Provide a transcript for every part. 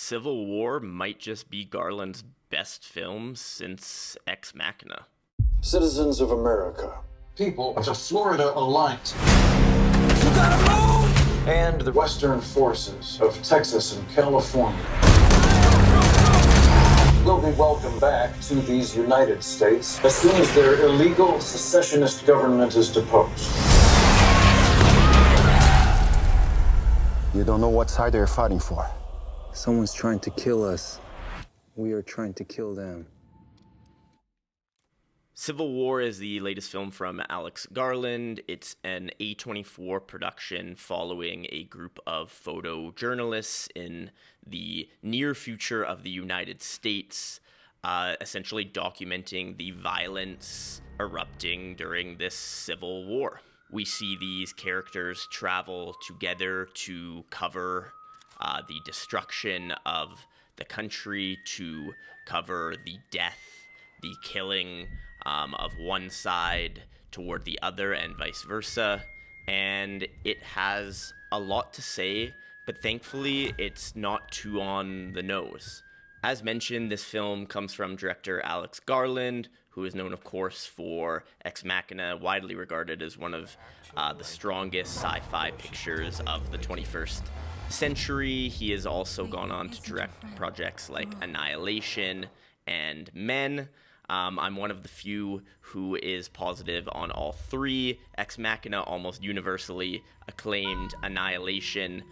Civil War might just be Garland's best film since Ex Machina. Citizens of America. People of the Florida Alliance. You gotta move! And the Western forces of Texas and California will be welcomed back to these United States as soon as their illegal secessionist government is deposed. You don't know what side they're fighting for. Someone's trying to kill us. We are trying to kill them. Civil War is the latest film from Alex Garland. It's an A24 production following a group of photojournalists in the near future of the United States, essentially documenting the violence erupting during this Civil War. We see these characters travel together to cover the destruction of the country, to cover the death, the killing of one side toward the other and vice versa. And it has a lot to say, but thankfully it's not too on the nose. As mentioned, this film comes from director Alex Garland, who is known, of course, for Ex Machina, widely regarded as one of the strongest sci-fi pictures of the 21st century. He has also gone on to direct projects like Annihilation and Men. I'm one of the few who is positive on all three. Ex Machina, almost universally acclaimed. Annihilation,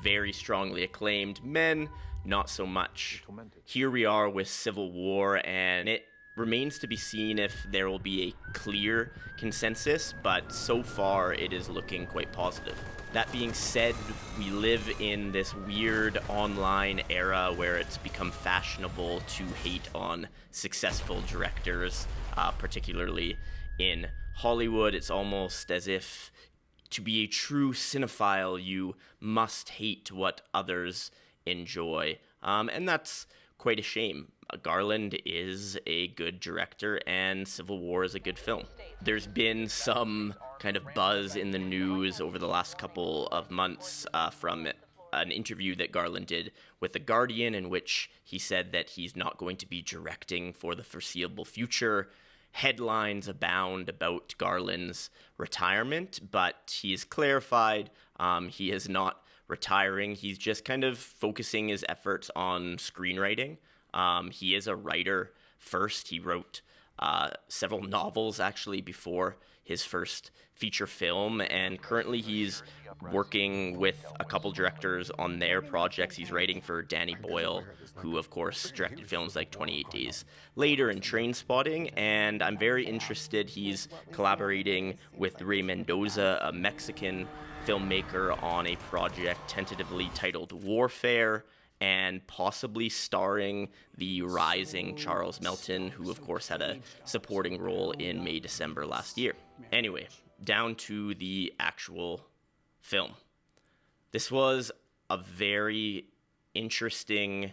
very strongly acclaimed. Men, not so much. Here we are with Civil War, and it remains to be seen if there will be a clear consensus, but so far it is looking quite positive. That being said, we live in this weird online era where it's become fashionable to hate on successful directors, particularly in Hollywood. It's almost as if to be a true cinephile, you must hate what others enjoy. And that's quite a shame. Garland is a good director, and Civil War is a good film. There's been some kind of buzz in the news over the last couple of months from an interview that Garland did with The Guardian, in which he said that he's not going to be directing for the foreseeable future. Headlines abound about Garland's retirement, but he's clarified he is not retiring. He's just kind of focusing his efforts on screenwriting. He is a writer first. He wrote several novels, actually, before his first feature film, and currently he's working with a couple directors on their projects. He's writing for Danny Boyle, who, of course, directed films like 28 Days Later and Trainspotting, and I'm very interested. He's collaborating with Ray Mendoza, a Mexican filmmaker, on a project tentatively titled Warfare, and possibly starring the rising Charles Melton, who of course had a supporting role in May, December last year. Anyway, down to the actual film. This was a very interesting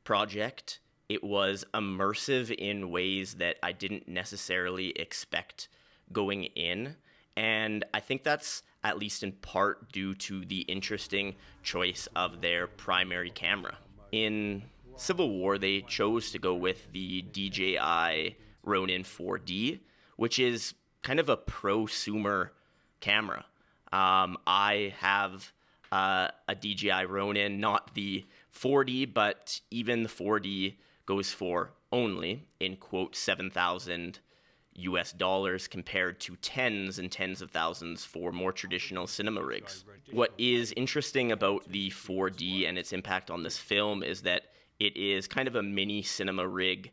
project. It was immersive in ways that I didn't necessarily expect going in, and I think that's at least in part due to the interesting choice of their primary camera. In Civil War, they chose to go with the DJI Ronin 4D, which is kind of a prosumer camera. I have a DJI Ronin, not the 4D, but even the 4D goes for only, in quote, $7,000 US compared to tens and tens of thousands for more traditional cinema rigs. What is interesting about the 4D and its impact on this film is that it is kind of a mini cinema rig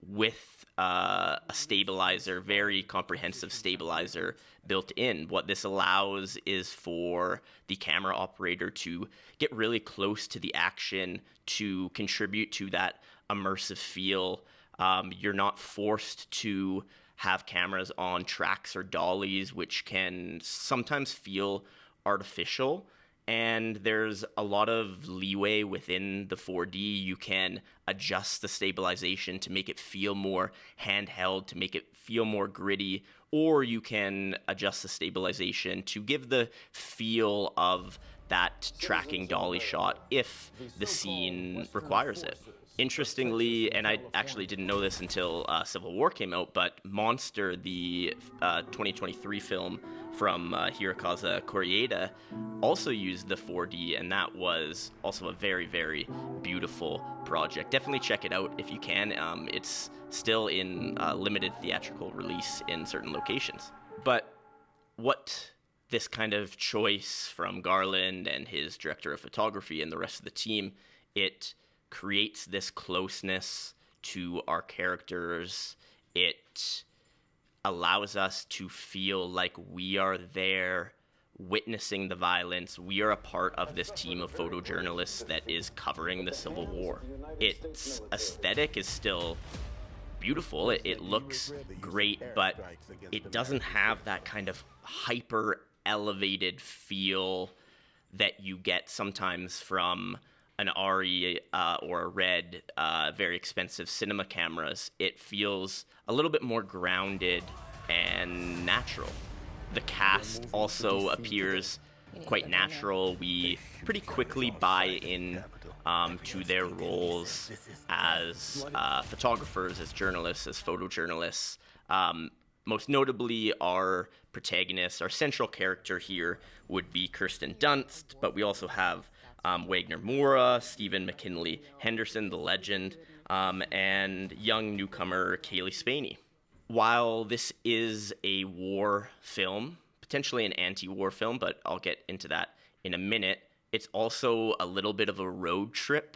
with a stabilizer, very comprehensive stabilizer built in. What this allows is for the camera operator to get really close to the action to contribute to that immersive feel. You're not forced to have cameras on tracks or dollies, which can sometimes feel artificial. And there's a lot of leeway within the 4D. You can adjust the stabilization to make it feel more handheld, to make it feel more gritty, or you can adjust the stabilization to give the feel of that tracking dolly shot if the scene requires it. Interestingly, and I actually didn't know this until Civil War came out, but Monster, the 2023 film from Hirokazu Koreeda, also used the 4D, and that was also a very, very beautiful project. Definitely check it out if you can. It's still in limited theatrical release in certain locations. But what this kind of choice from Garland and his director of photography and the rest of the team, it creates this closeness to our characters. It allows us to feel like we are there witnessing the violence. We are a part of this team of photojournalists that is covering the Civil War. Its aesthetic is still beautiful. It looks great, but it doesn't have that kind of hyper elevated feel that you get sometimes from an RE or a Red, very expensive cinema cameras. It feels a little bit more grounded and natural. The cast also appears quite natural. We pretty quickly buy in to their roles as photographers, as journalists, as photojournalists. Most notably, our protagonist, our central character here would be Kirsten Dunst, but we also have Wagner Moura, Stephen McKinley, Henderson, the legend, and young newcomer Cailee Spaeny. While this is a war film, potentially an anti-war film, but I'll get into that in a minute, it's also a little bit of a road trip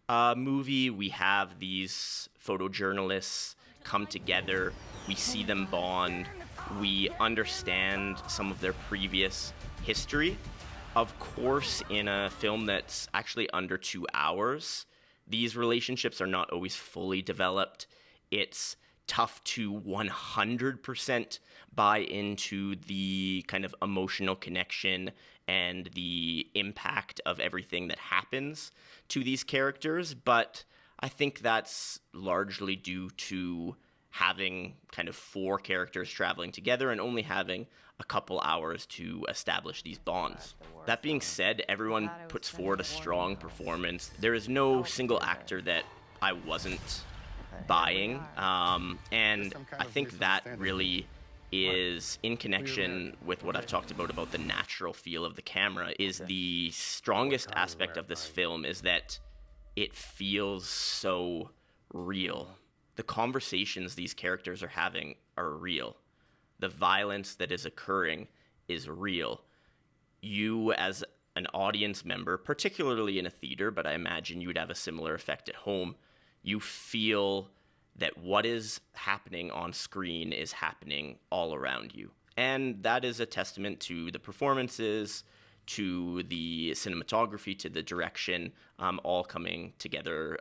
movie. We have these photojournalists come together, we see them bond, we understand some of their previous history. Of course, in a film that's actually under 2 hours, these relationships are not always fully developed. It's tough to 100% buy into the kind of emotional connection and the impact of everything that happens to these characters, but I think that's largely due to having kind of 4 characters traveling together and only having a couple hours to establish these bonds. That being said, everyone puts forward a strong performance. There is no single actor that I wasn't buying, and I think that really is in connection with what I've talked about the natural feel of the camera. Is the strongest aspect of this film is that it feels so real. The conversations these characters are having are real. The violence that is occurring is real. You, as an audience member, particularly in a theater, but I imagine you would have a similar effect at home, you feel that what is happening on screen is happening all around you. And that is a testament to the performances, to the cinematography, to the direction, all coming together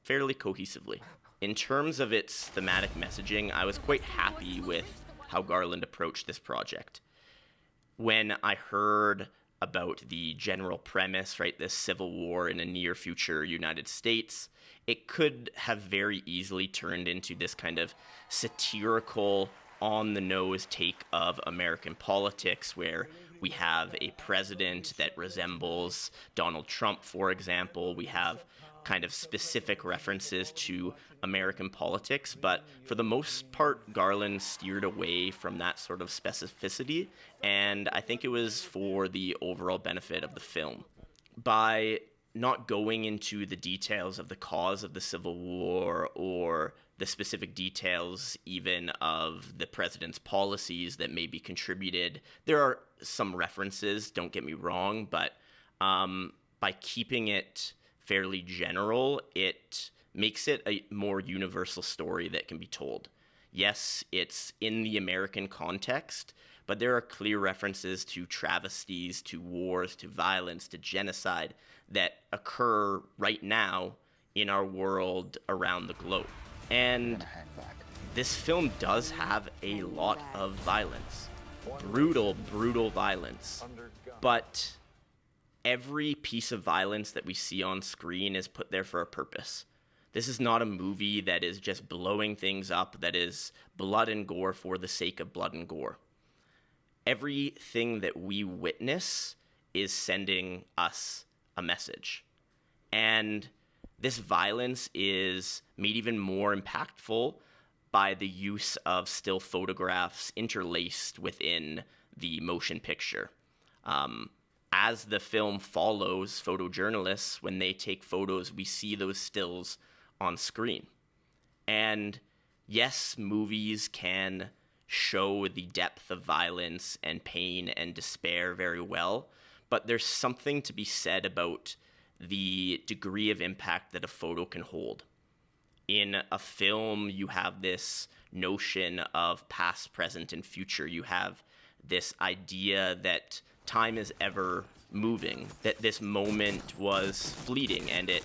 fairly cohesively. In terms of its thematic messaging, I was quite happy with how Garland approached this project. When I heard about the general premise, right, this civil war in a near future United States, it could have very easily turned into this kind of satirical, on-the-nose take of American politics, where we have a president that resembles Donald Trump, for example. We have kind of specific references to American politics, but for the most part, Garland steered away from that sort of specificity, and I think it was for the overall benefit of the film. By not going into the details of the cause of the Civil War or the specific details even of the president's policies that may be contributed, there are some references, don't get me wrong, but by keeping it fairly general, it makes it a more universal story that can be told. Yes, it's in the American context, but there are clear references to travesties, to wars, to violence, to genocide that occur right now in our world around the globe. And this film does have a lot of violence. Brutal, brutal violence. But every piece of violence that we see on screen is put there for a purpose. This is not a movie that is just blowing things up, that is blood and gore for the sake of blood and gore. Everything that we witness is sending us a message. And this violence is made even more impactful by the use of still photographs interlaced within the motion picture. As the film follows photojournalists, when they take photos, we see those stills on screen. And yes, movies can show the depth of violence and pain and despair very well, but there's something to be said about the degree of impact that a photo can hold. In a film, you have this notion of past, present, and future. You have this idea that time is ever moving, that this moment was fleeting and it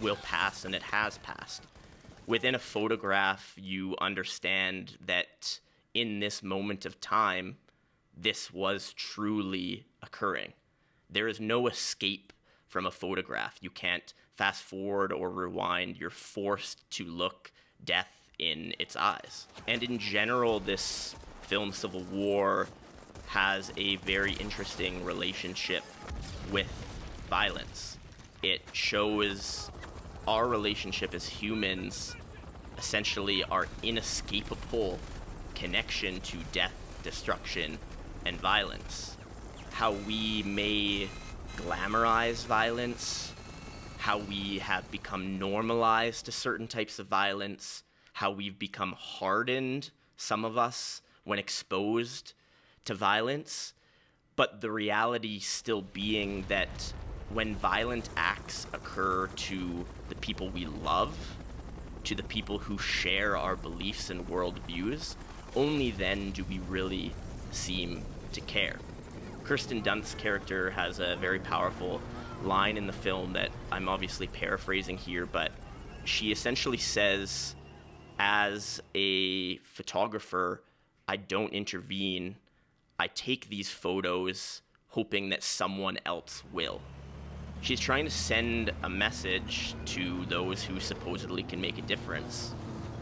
will pass and it has passed. Within a photograph, you understand that in this moment of time, this was truly occurring. There is no escape from a photograph. You can't fast forward or rewind. You're forced to look death in its eyes. And in general, this film, Civil War, has a very interesting relationship with violence. It shows our relationship as humans, essentially our inescapable connection to death, destruction, and violence. How we may glamorize violence, how we have become normalized to certain types of violence, how we've become hardened, some of us, when exposed to violence, but the reality still being that when violent acts occur to the people we love, to the people who share our beliefs and worldviews, only then do we really seem to care. Kirsten Dunst's character has a very powerful line in the film that I'm obviously paraphrasing here, but she essentially says, as a photographer, I don't intervene. I take these photos hoping that someone else will. She's trying to send a message to those who supposedly can make a difference.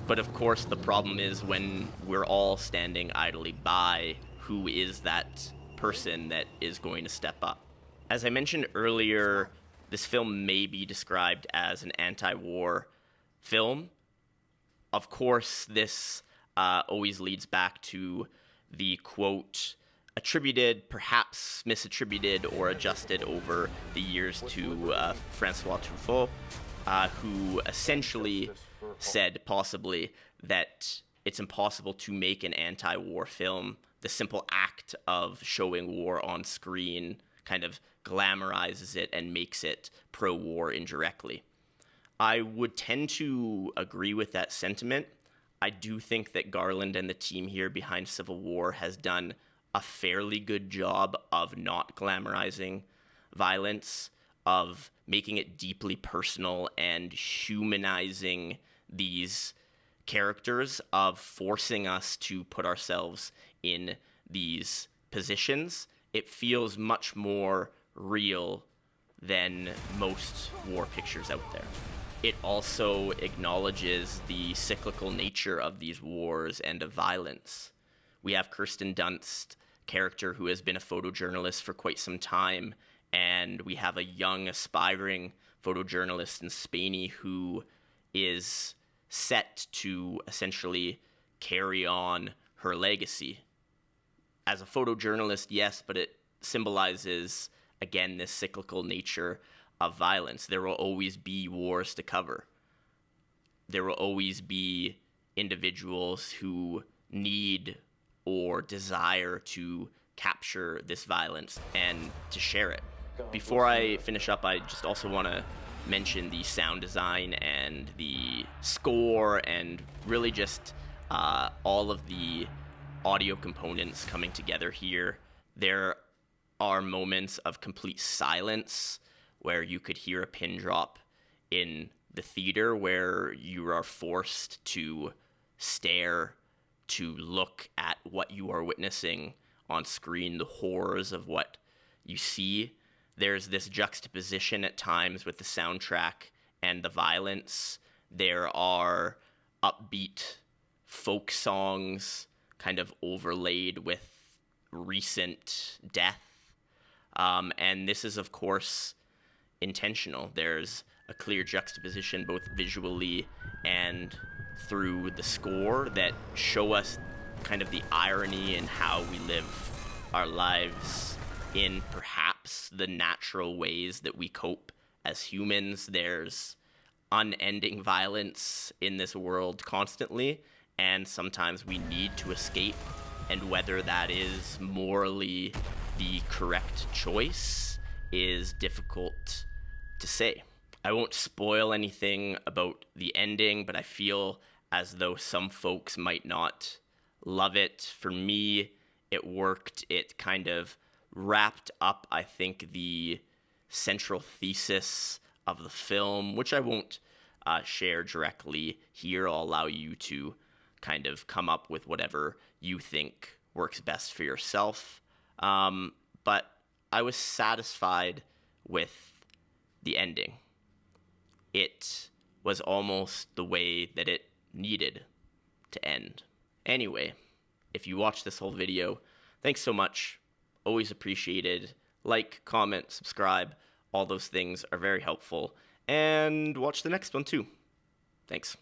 But of course, the problem is when we're all standing idly by, who is that person that is going to step up? As I mentioned earlier, this film may be described as an anti-war film. Of course, this always leads back to the quote attributed, perhaps misattributed or adjusted over the years to Francois Truffaut, who essentially said possibly that it's impossible to make an anti-war film. The simple act of showing war on screen kind of glamorizes it and makes it pro-war indirectly. I would tend to agree with that sentiment. I do think that Garland and the team here behind Civil War has done a fairly good job of not glamorizing violence, of making it deeply personal and humanizing these characters, of forcing us to put ourselves in these positions. It feels much more real than most war pictures out there. It also acknowledges the cyclical nature of these wars and of violence. We have Kirsten Dunst, character who has been a photojournalist for quite some time, and we have a young, aspiring photojournalist in Spaeny who is set to essentially carry on her legacy. As a photojournalist, yes, but it symbolizes, again, this cyclical nature of violence. There will always be wars to cover. There will always be individuals who need or desire to capture this violence and to share it. Before I finish up, I just also want to mention the sound design and the score and really just all of the audio components coming together here. There are moments of complete silence where you could hear a pin drop in the theater, where you are forced to stare, to look at what you are witnessing on screen, the horrors of what you see. There's this juxtaposition at times with the soundtrack and the violence. There are upbeat folk songs kind of overlaid with recent death. And this is, of course, intentional. There's a clear juxtaposition both visually and through the score that show us kind of the irony in how we live our lives in perhaps the natural ways that we cope as humans. There's unending violence in this world constantly, and sometimes we need to escape, and whether that is morally the correct choice is difficult to say. I won't spoil anything about the ending, but I feel as though some folks might not love it. For me, it worked. It kind of wrapped up, I think, the central thesis of the film, which I won't share directly here. I'll allow you to kind of come up with whatever you think works best for yourself. But I was satisfied with the ending. It was almost the way that it needed to end. Anyway, if you watched this whole video, thanks so much. Always appreciated. Like, comment, subscribe. All those things are very helpful. And watch the next one too. Thanks.